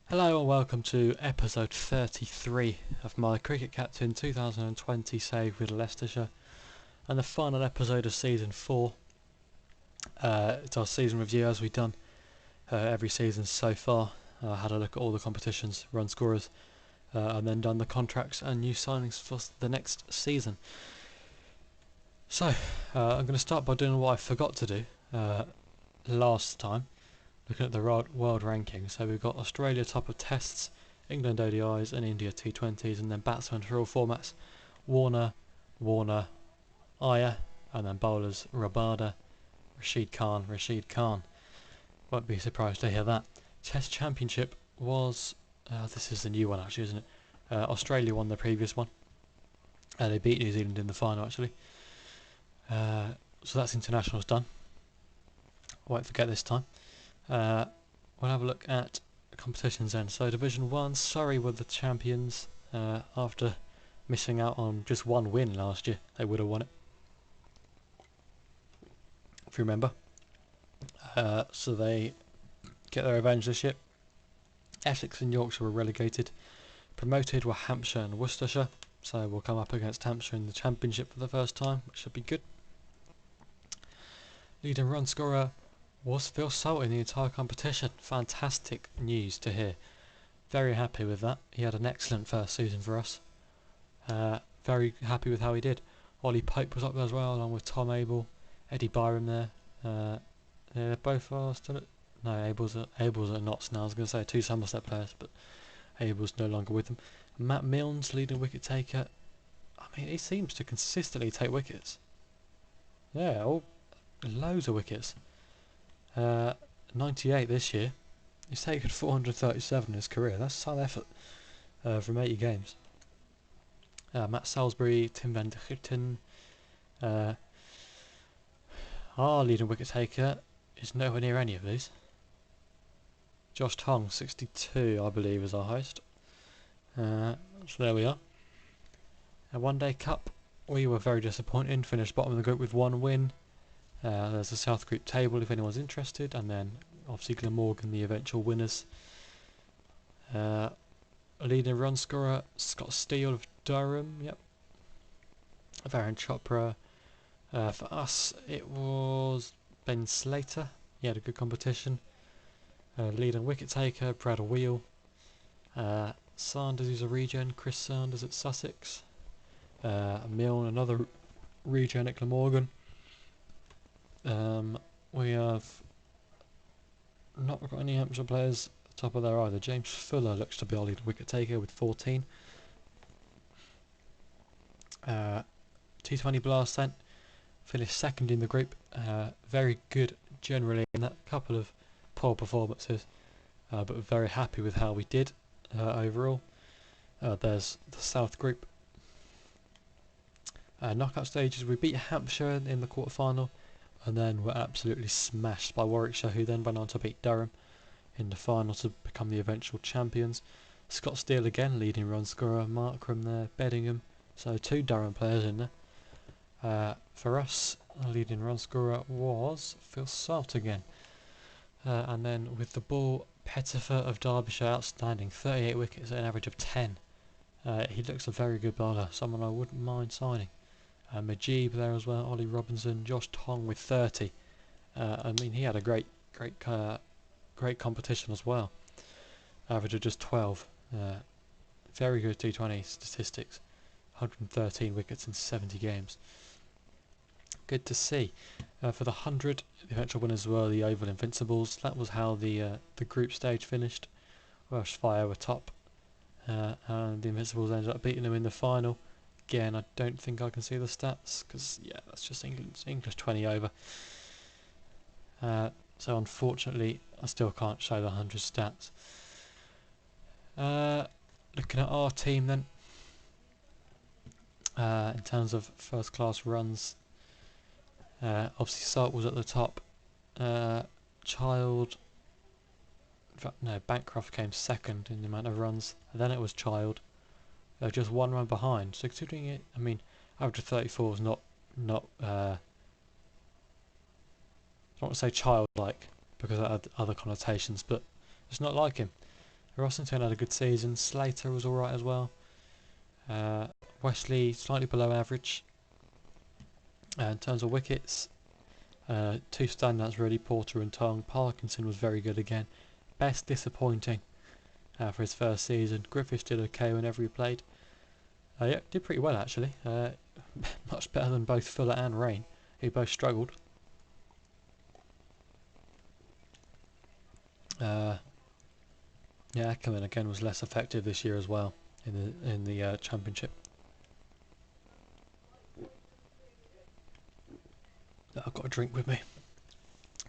Hello and welcome to episode 33 of my Cricket Captain 2020 save with Leicestershire, and the final episode of season 4. It's our season review as we've done every season so far. Had a look at all the competitions, run scorers, and then done the contracts and new signings for the next season. So I'm going to start by doing what I forgot to do last time. Looking at the world rankings, so we've got Australia top of tests, England ODIs and India T20s, and then batsmen for all formats, Warner, Iyer, and then bowlers, Rabada, Rashid Khan. Won't be surprised to hear that. Test Championship was, this is the new one actually, isn't it? Australia won the previous one. They beat New Zealand in the final actually. So that's internationals done. Won't forget this time. We'll have a look at competitions then. So Division 1, Surrey were the champions after missing out on just one win last year. They would have won it, if you remember. So they get their revenge this year. Essex and Yorkshire were relegated. Promoted were Hampshire and Worcestershire. So we'll come up against Hampshire in the championship for the first time, which should be good. Leading run scorer was Phil Salt in the entire competition. Fantastic news to hear. Very happy with that. He had an excellent first season for us. Very happy with how he did. Ollie Pope was up there as well, along with Tom Abel, Eddie Byram there. They're both are still at... No, Abel's at Notts now. I was going to say two Somerset players, but Abel's no longer with them. Matt Milnes, leading wicket taker. I mean, he seems to consistently take wickets. Yeah, loads of wickets. 98 this year. He's taken 437 in his career. That's some effort from 80 games. Matt Salisbury, Tim van der Gitten. Our leading wicket taker is nowhere near any of these. Josh Tong, 62, I believe, is our host. So there we are. One Day Cup, we were very disappointed. Finished bottom of the group with one win. There's a South Group table if anyone's interested, and then obviously Glamorgan, the eventual winners. Leading run scorer, Scott Steele of Durham, yep. Varun Chopra. For us, it was Ben Slater. He had a good competition. Leading wicket taker, Brad Wheel. Sanders, who's a regen, Chris Sanders at Sussex. Milne, another regen at Glamorgan. We have not got any Hampshire players at the top of there either. James Fuller looks to be our leading wicket taker with 14. T20 Blast then finished second in the group. Very good generally in that, couple of poor performances, but very happy with how we did overall. There's the South Group. Knockout stages, we beat Hampshire in the quarter-final, and then were absolutely smashed by Warwickshire, who then went on to beat Durham in the final to become the eventual champions. Scott Steele again, leading run scorer, Markram there, Beddingham, so two Durham players in there. For us, our leading run scorer was Phil Salt again. And then with the ball, Pettifer of Derbyshire, outstanding, 38 wickets at an average of 10. He looks a very good bowler, someone I wouldn't mind signing. Majib there as well, Ollie Robinson, Josh Tong with 30. I mean, he had a great competition as well. Average of just 12. Very good T20 statistics. 113 wickets in 70 games. Good to see. For the 100, the eventual winners were the Oval Invincibles. That was how the group stage finished. Welsh Fire were top, and the Invincibles ended up beating them in the final. Again, I don't think I can see the stats because yeah, that's just English 20 over. So unfortunately, I still can't show the 100 stats. Looking at our team then, in terms of first class runs, obviously Salt was at the top. Bancroft came second in the amount of runs, and then it was Child. Just one run behind. So considering it, I mean, average of 34 is not I don't want to say childlike because that had other connotations, but it's not like him. Rossington had a good season. Slater was alright as well. Wesley slightly below average. In terms of wickets, two standouts really, Porter and Tong. Parkinson was very good again. Best disappointing for his first season. Griffiths did okay whenever he played. Yeah, did pretty well actually. Much better than both Fuller and Rain, who both struggled. Yeah, Ackerman again was less effective this year as well in the championship. I've got a drink with me.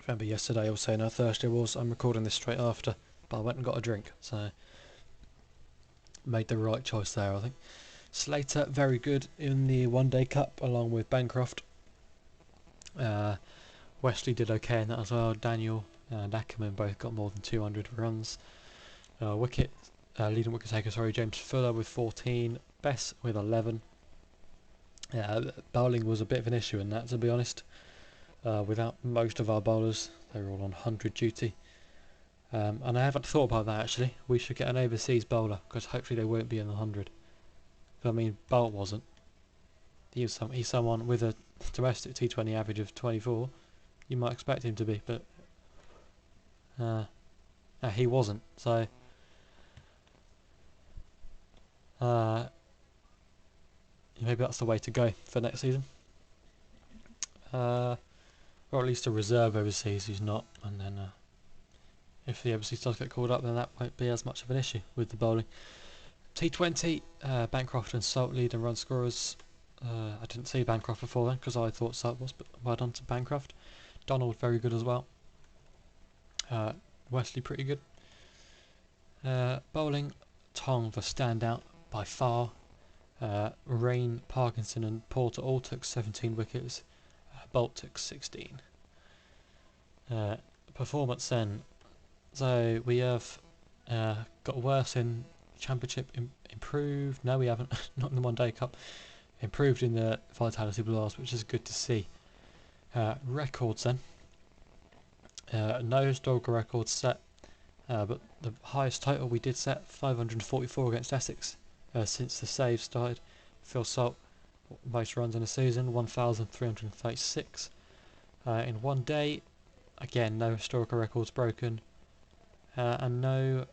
Remember yesterday I was saying how thirsty I was. I'm recording this straight after, but I went and got a drink, so made the right choice there, I think. Slater very good in the One Day Cup along with Bancroft. Wesley did okay in that as well. Daniel and Ackerman both got more than 200 runs. Leading wicket taker, James Fuller with 14, Bess with 11. Bowling was a bit of an issue in that, to be honest. Without most of our bowlers, they were all on 100 duty. And I haven't thought about that actually. We should get an overseas bowler, because hopefully they won't be in the 100. I mean, Bolt wasn't. He's someone with a domestic T20 average of 24. You might expect him to be, but he wasn't. So maybe that's the way to go for next season. Or at least a reserve overseas who's not, and then if the overseas does get called up, then that won't be as much of an issue with the bowling. T20, Bancroft and Salt lead and run scorers. I didn't see Bancroft before then because I thought Salt was, but well done to Bancroft. Donald very good as well. Wesley pretty good. Bowling, Tong the standout by far. Rain, Parkinson and Porter all took 17 wickets. Bolt took 16. Performance then. So we have got worse in Championship, improved. No, we haven't. Not in the One Day Cup. Improved in the Vitality Blast, which is good to see. Records then. No historical records set, but the highest total we did set, 544 against Essex, since the save started. Phil Salt, most runs in a season, 1,336. In one day, again, no historical records broken, and no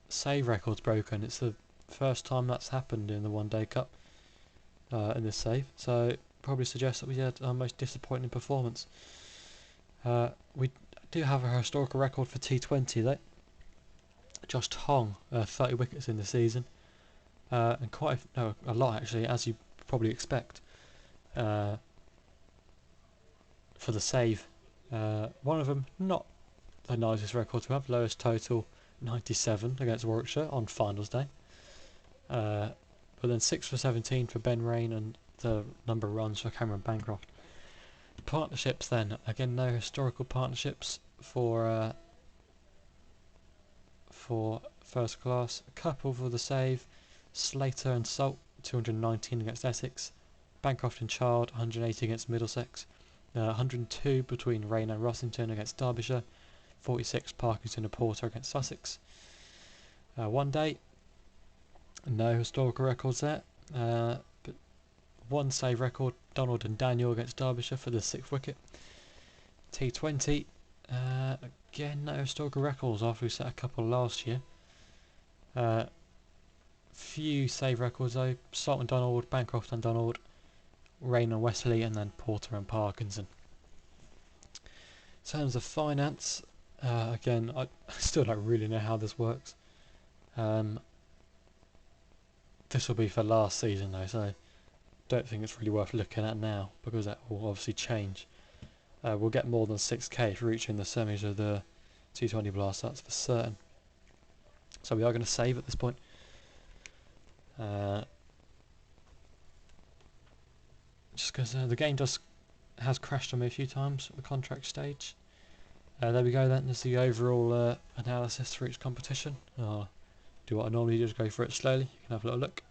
save records broken. It's the first time that's happened in the One Day Cup in this save, so probably suggests that we had our most disappointing performance. We do have a historical record for T20 though. Josh Tong, 30 wickets in the season, and a lot actually, as you probably expect, for the save. One of them not the nicest record to have, lowest total 97 against Warwickshire on finals day. But then 6 for 17 for Ben Rain and the number of runs for Cameron Bancroft. Partnerships then, again no historical partnerships for first class. A couple for the save, Slater and Salt 219 against Essex, Bancroft and Child 180 against Middlesex, 102 between Rain and Rossington against Derbyshire, 46 Parkinson and Porter against Sussex. One day, no historical records there, but one save record, Donald and Daniel against Derbyshire for the 6th wicket. T20, again no historical records after we set a couple last year. Few save records though, Salt and Donald, Bancroft and Donald, Rain and Wesley, and then Porter and Parkinson. In terms of finance, again I still don't really know how this works. This will be for last season though, so don't think it's really worth looking at now because that will obviously change. We'll get more than 6k for reaching the semis of the T20 Blast, that's for certain. So we are going to save at this point. Just because the game has crashed on me a few times at the contract stage. There we go then, there's the overall analysis for each competition. I'll do what I normally do, just go for it slowly. You can have a little look.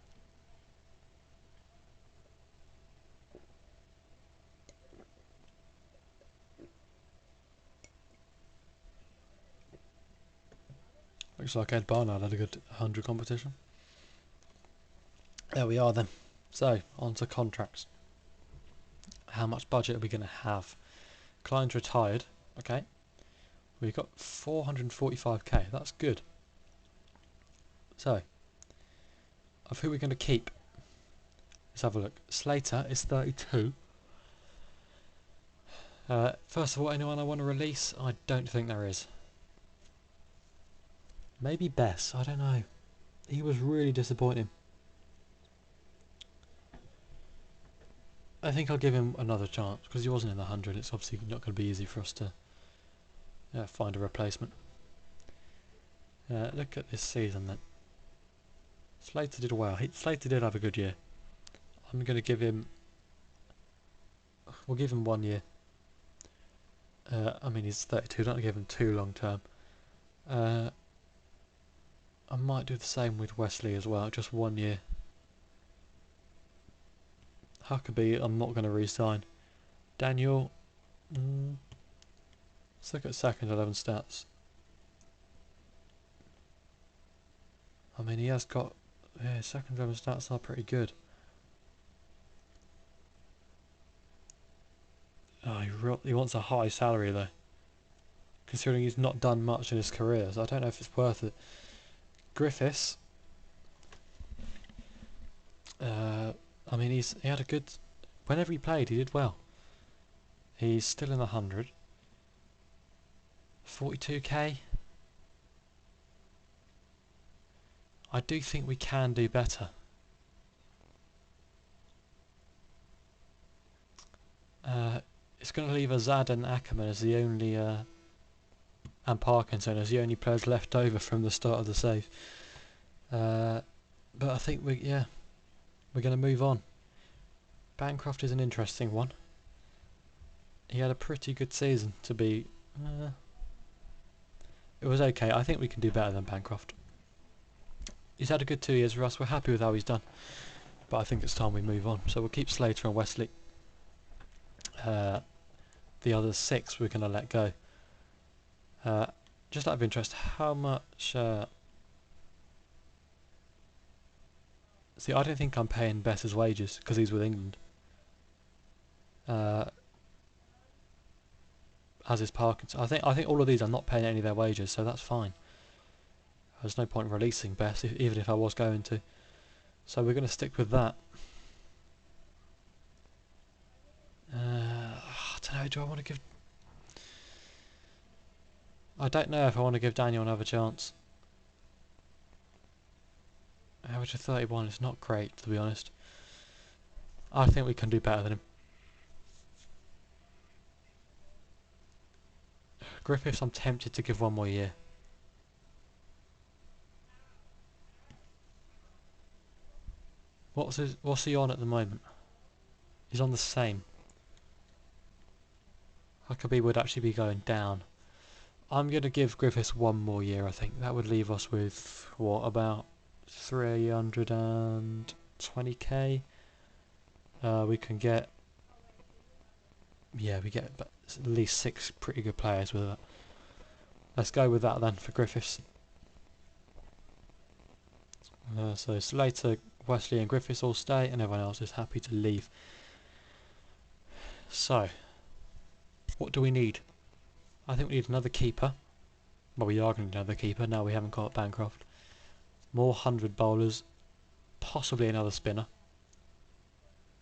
Looks like Ed Barnard had a good 100 competition. There we are then. So, on to contracts. How much budget are we going to have? Klein's retired. Okay. We've got 445k. That's good. So, of who we're going to keep. Let's have a look. Slater is 32. First of all, anyone I want to release? I don't think there is. Maybe Bess. I don't know. He was really disappointing. I think I'll give him another chance because he wasn't in the 100. It's obviously not going to be easy for us to find a replacement. Look at this season then. Slater did well. Slater did have a good year. I'm going to give him... We'll give him 1 year. I mean, he's 32. Don't give him too long term. I might do the same with Wesley as well. Just 1 year. Huckabee, I'm not going to re-sign. Daniel... let's look at second 11 stats. I mean, he has got... Yeah, second 11 stats are pretty good. Oh, he wants a high salary though. Considering he's not done much in his career, so I don't know if it's worth it. Griffiths. I mean, he had a good... Whenever he played, he did well. He's still in the 100. 42k. I do think we can do better. It's going to leave Azad and Ackerman as the only... and Parkinson as the only players left over from the start of the save. But I think we're going to move on. Bancroft is an interesting one. He had a pretty good season to be... it was okay. I think we can do better than Bancroft. He's had a good 2 years for us. We're happy with how he's done. But I think it's time we move on. So we'll keep Slater and Wesley. The other 6 we're going to let go. Just out of interest, how much... See, I don't think I'm paying Bess's wages because he's with England. As is Parkinson. I think all of these are not paying any of their wages, so that's fine. There's no point in releasing Bess, even if I was going to. So we're going to stick with that. I don't know, do I want to give... I don't know if I want to give Daniel another chance. Average of 31 is not great, to be honest. I think we can do better than him. Griffiths, I'm tempted to give 1 more year. What's he on at the moment? He's on the same. Huckabee would actually be going down. I'm going to give Griffiths 1 more year, I think. That would leave us with, what, about 320k? We can get... Yeah, we get at least 6 pretty good players with that. Let's go with that then for Griffiths. So Slater, Wesley and Griffiths all stay and everyone else is happy to leave. So, what do we need? I think we need another keeper. Well, we are going to need another keeper now we haven't got Bancroft. More 100 bowlers. Possibly another spinner.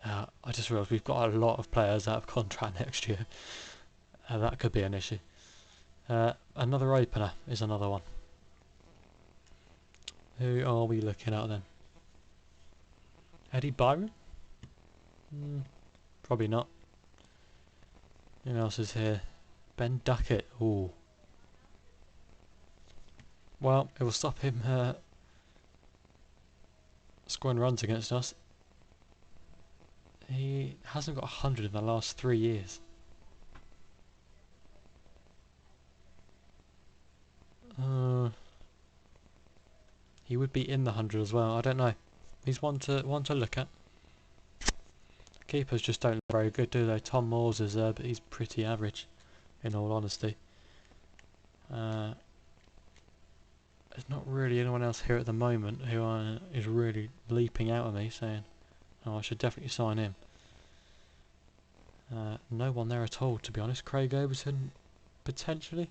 I just realised we've got a lot of players out of contract next year. That could be an issue. Another opener is another one. Who are we looking at then? Eddie Byron? Probably not. Who else is here? Ben Duckett. Ooh. Well, it will stop him scoring runs against us. He hasn't got 100 in the last 3 years. He would be in the 100 as well. I don't know. He's one to look at. Keepers just don't look very good, do they? Tom Moores is there, but he's pretty average, in all honesty. There's not really anyone else here at the moment who is really leaping out at me saying, oh, I should definitely sign him. No one there at all, to be honest. Craig Overton, potentially.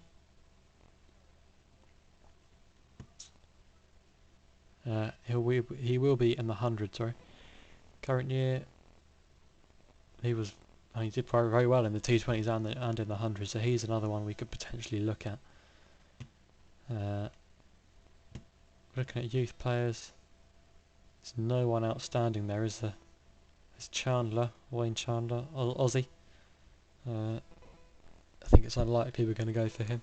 He will be in the 100, sorry. Current year, he did very, very well in the T20s and in the 100, so he's another one we could potentially look at. Looking at youth players, there's no one outstanding there, is there? There's Chandler, Wayne Chandler, Aussie. I think it's unlikely we're going to go for him.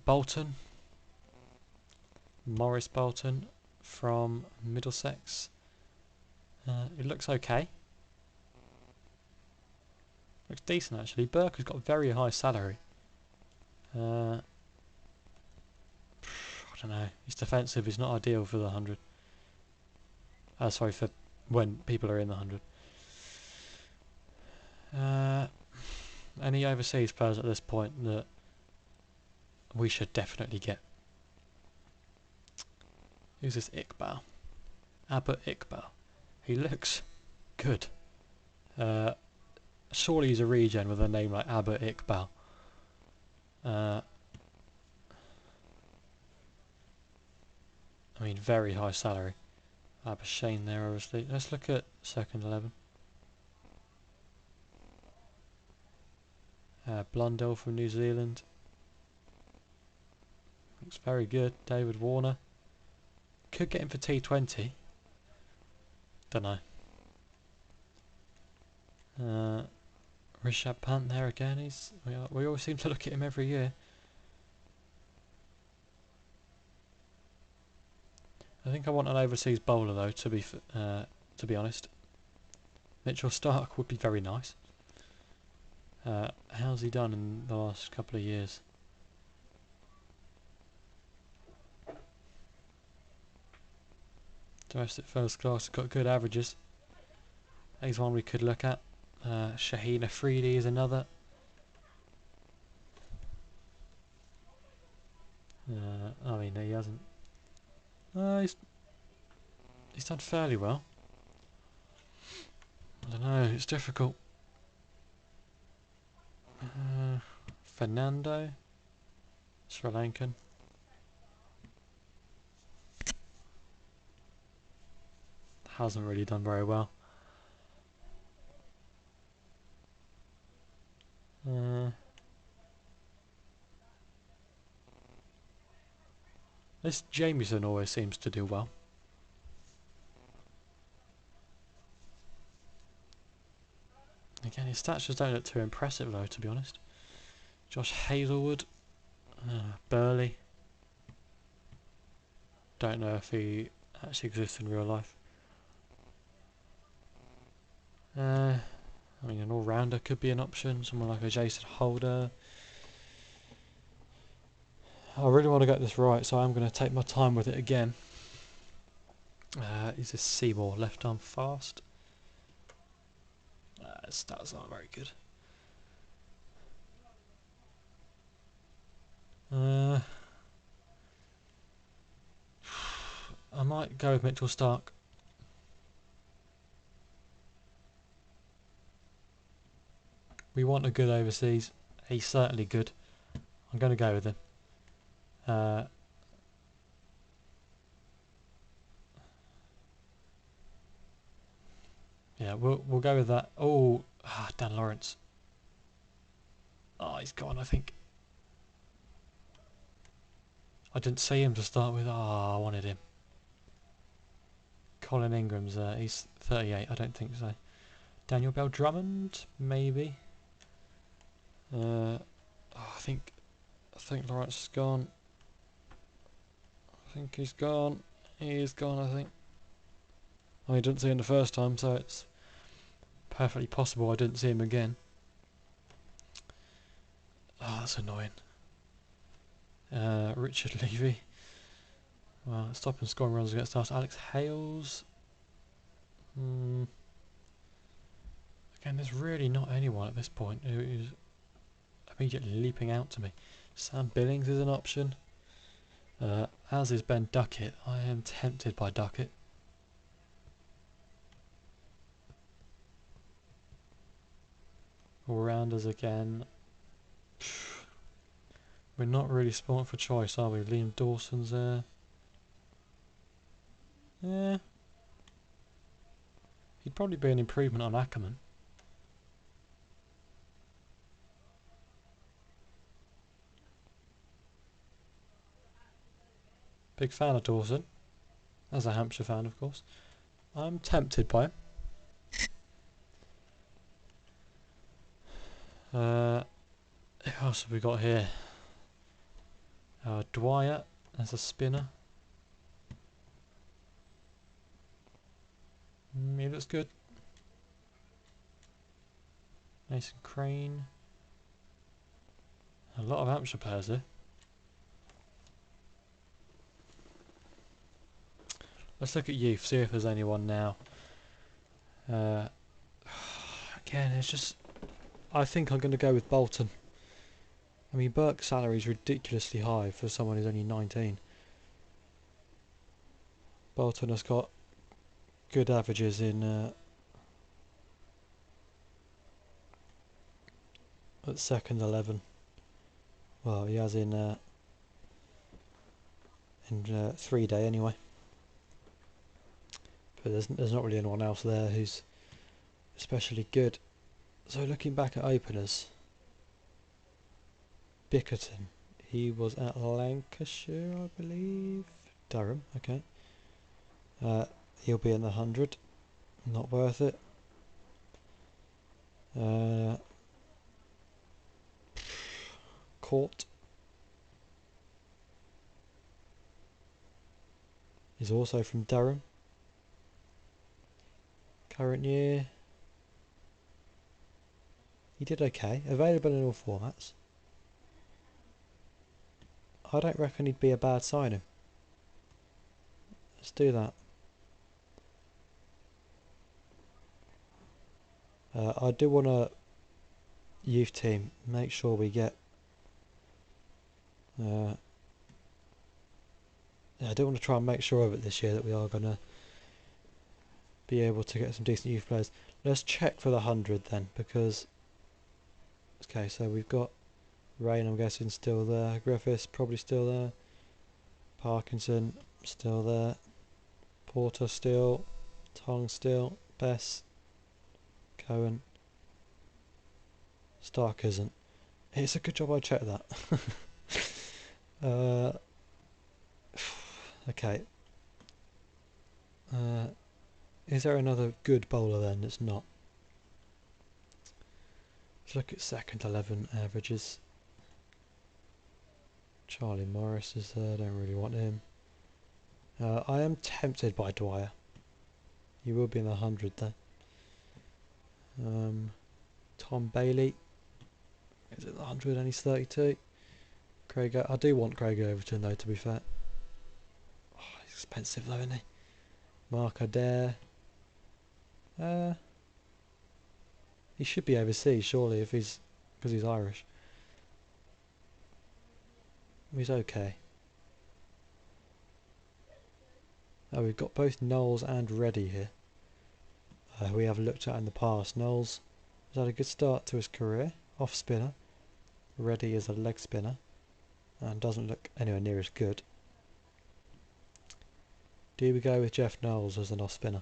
Bolton, Maurice Bolton from Middlesex. It looks okay. Looks decent actually. Burke has got a very high salary. I don't know. His defensive is not ideal for the 100. Sorry, for when people are in the 100. Any overseas players at this point that we should definitely get? Who's this Iqbal? Abbott Iqbal. He looks good. Surely he's a regen with a name like Abbott Iqbal. I mean, very high salary. Shane there, obviously. Let's look at second 11. Blundell from New Zealand. Looks very good. David Warner. Could get him for T20. Don't know. Rishabh Pant there again. We always seem to look at him every year. I think I want an overseas bowler though. To be honest, Mitchell Stark would be very nice. How's he done in the last couple of years? Domestic first class, got good averages. He's one we could look at. Shaheen Afridi is another. I mean, he hasn't. He's done fairly well. I don't know, it's difficult. Fernando, Sri Lankan. Hasn't really done very well. This Jamieson always seems to do well. Again, his stats just don't look too impressive though, to be honest. Josh Hazelwood, Burley. Don't know if he actually exists in real life. I mean, an all-rounder could be an option. Someone like a Jason Holder. I really want to get this right, so I'm going to take my time with it again. Is this Seymour left arm fast? His stats aren't very good. I might go with Mitchell Stark. We want a good overseas. He's certainly good. I'm going to go with him. Yeah, we'll go with that. Oh, Dan Lawrence. Oh, he's gone, I think. I didn't see him to start with. I wanted him. Colin Ingram's he's 38. I don't think so. Daniel Bell Drummond, maybe. I think Lawrence is gone. I think he's gone. He is gone, I think. I didn't see him the first time, so it's perfectly possible I didn't see him again. Oh, that's annoying. Richard Levy. Well, stopping scoring runs against us. Alex Hales. Again, there's really not anyone at this point who is immediately leaping out to me. Sam Billings is an option. As is Ben Duckett. I am tempted by Duckett. All-rounders again. We're not really sport for choice, are we? Liam Dawson's there. Yeah. He'd probably be an improvement on Ackerman. Big fan of Dawson. As a Hampshire fan, of course. I'm tempted by him. Who else have we got here? Dwyer as a spinner. He looks good. Mason Crane. A lot of Hampshire players here. Let's look at youth, see if there's anyone now. Again, it's just... I think I'm going to go with Bolton. I mean, Burke's salary is ridiculously high for someone who's only 19. Bolton has got good averages in at second 11. Well, he has in 3-day anyway. But there's not really anyone else there who's especially good. So looking back at openers, Bickerton, he was at Lancashire, I believe. Durham, okay. He'll be in the 100. Not worth it. Court. He's also from Durham. Current year. He did okay. Available in all formats. I don't reckon he'd be a bad signing. Let's do that. I do want a youth team. Make sure we get... I do want to try and make sure of it this year that we are going to be able to get some decent youth players. Let's check for the 100 then, because... Okay, so we've got Rain, I'm guessing, still there. Griffiths, probably still there. Parkinson, still there. Porter, still. Tong, still. Bess. Cohen. Stark isn't. It's a good job I checked that. Okay. Is there another good bowler then that's not? Let's look at second 11 averages. Charlie Morris is there, don't really want him. I am tempted by Dwyer. He will be in the 100 there. Tom Bailey is in the 100 and he's 32. I do want Craig Overton though, to be fair. Oh, he's expensive though, isn't he? Mark Adair. He should be overseas surely if he's... because he's Irish. He's okay. Oh, we've got both Knowles and Reddy here. We have looked at in the past. Knowles has had a good start to his career. Off spinner. Reddy is a leg spinner. And doesn't look anywhere near as good. Do we go with Jeff Knowles as an off spinner?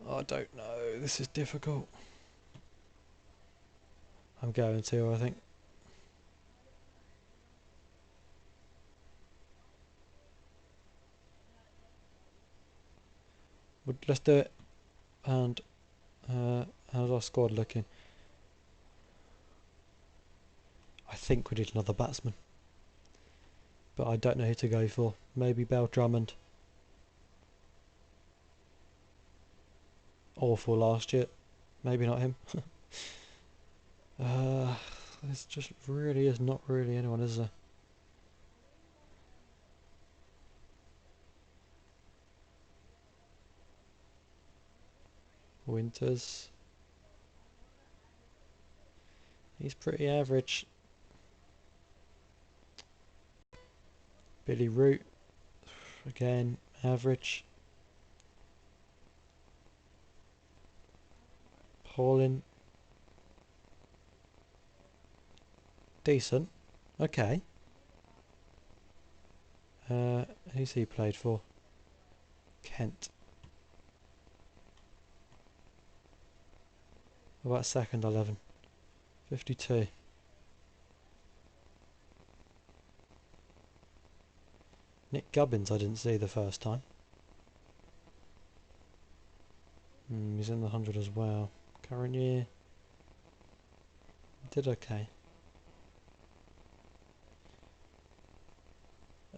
I don't know. This is difficult. I'm going to, I think. Let's do it. And how's our squad looking? I think we need another batsman. But I don't know who to go for. Maybe Bell Drummond. Awful last year. Maybe not him. This just really is not really anyone, is there? Winters. He's pretty average. Billy Root, again, average. Paulin, decent. Okay. Who's he played for? Kent. What about second 11? 52. Nick Gubbins I didn't see the first time. He's in the 100 as well. Current year. Did okay.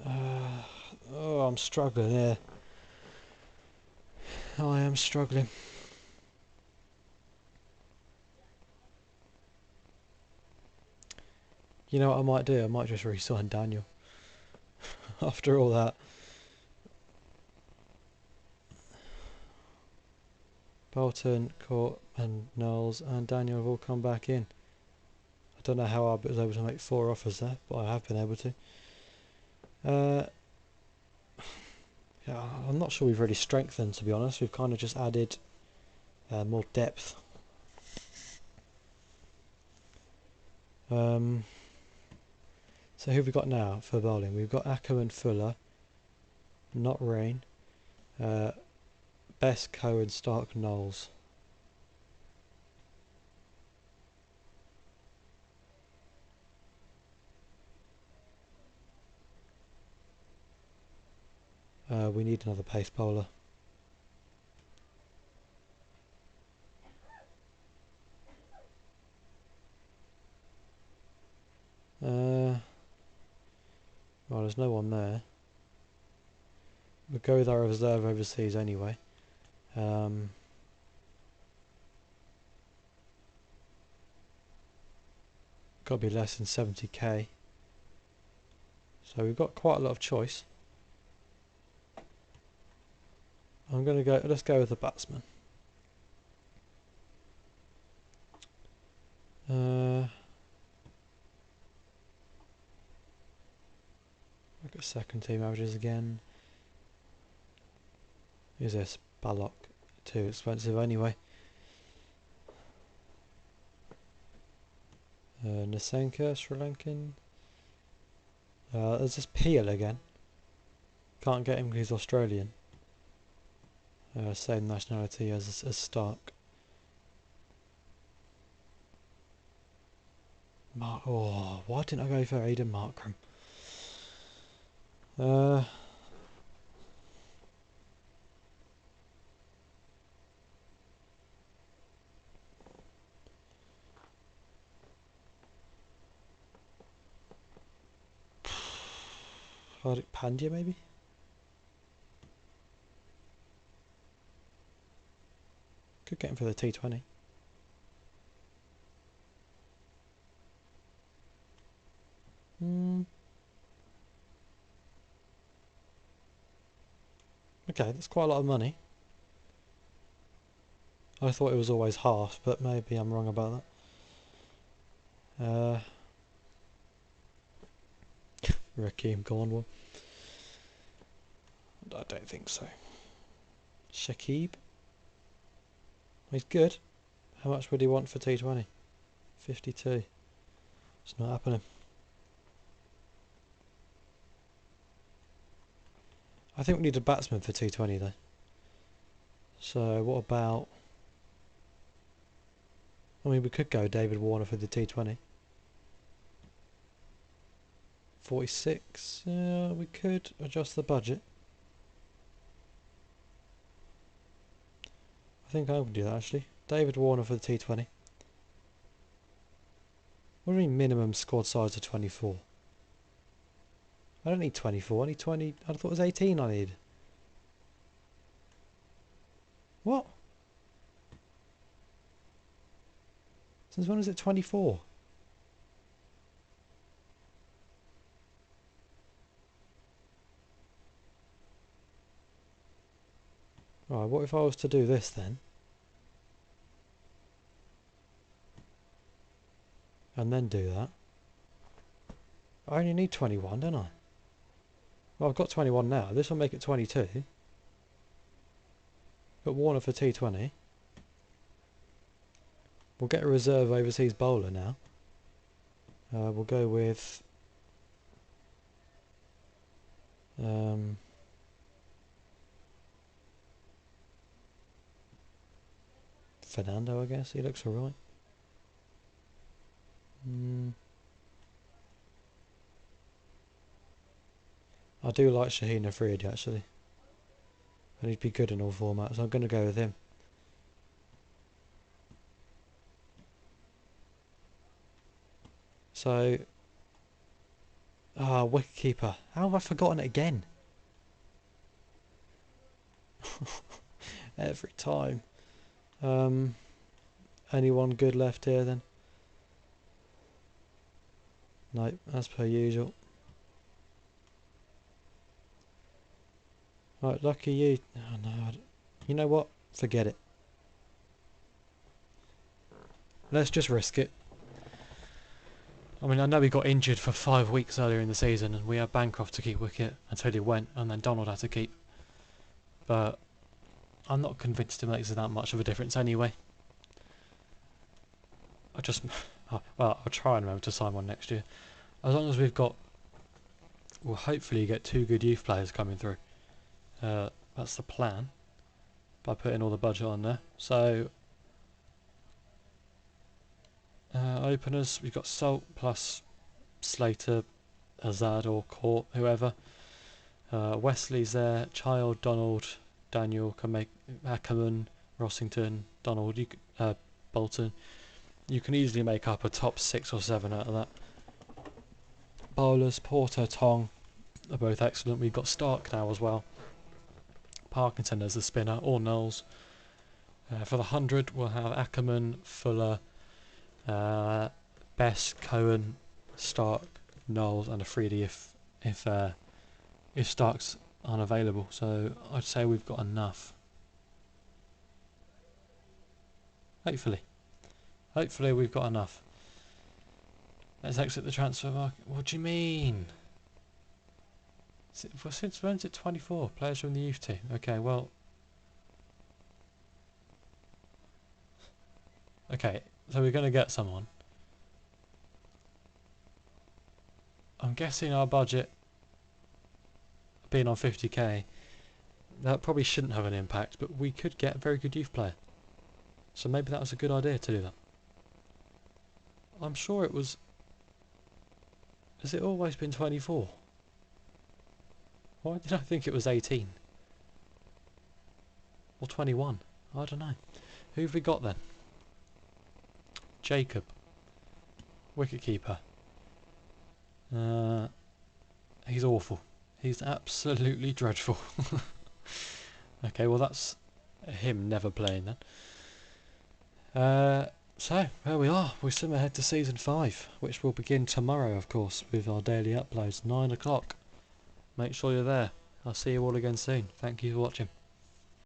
Oh, I'm struggling here. I am struggling. You know what I might do? I might just re-sign Daniel. After all that. Bolton, Court and Knowles and Daniel have all come back in. I don't know how I was able to make 4 offers there, but I have been able to. Yeah, I'm not sure we've really strengthened, to be honest. We've kind of just added more depth. So who have we got now for bowling? We've got Ackerman, Fuller, not Rain, Best, Cohen, Stark, Knowles. We need another pace bowler. Well, there's no one there. We'll go with our reserve overseas anyway. Got to be less than 70k. So we've got quite a lot of choice. I'm going to go, let's go with the batsman. Look at second team averages again. Who's this? Ballock. Too expensive anyway. Nasenka, Sri Lankan. There's this Peel again. Can't get him because he's Australian. Same nationality as Stark. Oh, why didn't I go for Aidan Markram? Hardik Pandya maybe? Could get him for the T20. Okay, that's quite a lot of money. I thought it was always half, but maybe I'm wrong about that. Rakeem Cornwall. I don't think so. Shakib. He's good. How much would he want for T20? 52. It's not happening. I think we need a batsman for T20 though. So what about... I mean, we could go David Warner for the T20. 46. Yeah, we could adjust the budget. I think I would do that actually. David Warner for the T20. What do you mean minimum squad size of 24? I don't need 24, I need 20. I thought it was 18 I need. What? Since when is it 24? Right, what if I was to do this then? and then do that. I only need 21, don't I? Well, I've got 21 now. This will make it 22. Got Warner for T20. We'll get a reserve overseas bowler now. We'll go with Fernando, I guess. He looks alright. I do like Shaheen Afridi actually. And he'd be good in all formats, so I'm going to go with him. So, wicketkeeper. How have I forgotten it again? Every time. Anyone good left here then? Nope, as per usual. Right, lucky you. Oh no, you know what? Forget it. Let's just risk it. I mean, I know he got injured for 5 weeks earlier in the season and we had Bancroft to keep wicket until he went, and then Donald had to keep. But I'm not convinced it makes that much of a difference anyway. I'll try and remember to sign one next year. As long as we'll hopefully get 2 good youth players coming through. That's the plan, by putting all the budget on there. So, openers, we've got Salt plus Slater, Azad or Court, whoever. Wesley's there, Child, Donald, Daniel, can make Ackerman, Rossington, Donald, Bolton. You can easily make up a top 6 or 7 out of that. Bowlers, Porter, Tong are both excellent. We've got Stark now as well. Parkinson as the spinner, or Knowles. For the 100, we'll have Ackerman, Fuller, Best, Cohen, Stark, Knowles, and Afridi if Stark's unavailable. So I'd say we've got enough. Hopefully we've got enough. Let's exit the transfer market. What do you mean? Since when's it 24? Players from the youth team. Okay, well. Okay, so we're going to get someone. I'm guessing our budget being on 50k, that probably shouldn't have an impact, but we could get a very good youth player. So maybe that was a good idea to do that. I'm sure it was. Has it always been 24? Why did I think it was 18? Or 21? I don't know. Who have we got then? Jacob. Wicketkeeper. He's awful. He's absolutely dreadful. Okay, well that's him never playing then. So, there we are. We're still ahead to Season 5, which will begin tomorrow, of course, with our daily uploads, 9 o'clock. Make sure you're there. I'll see you all again soon. Thank you for watching.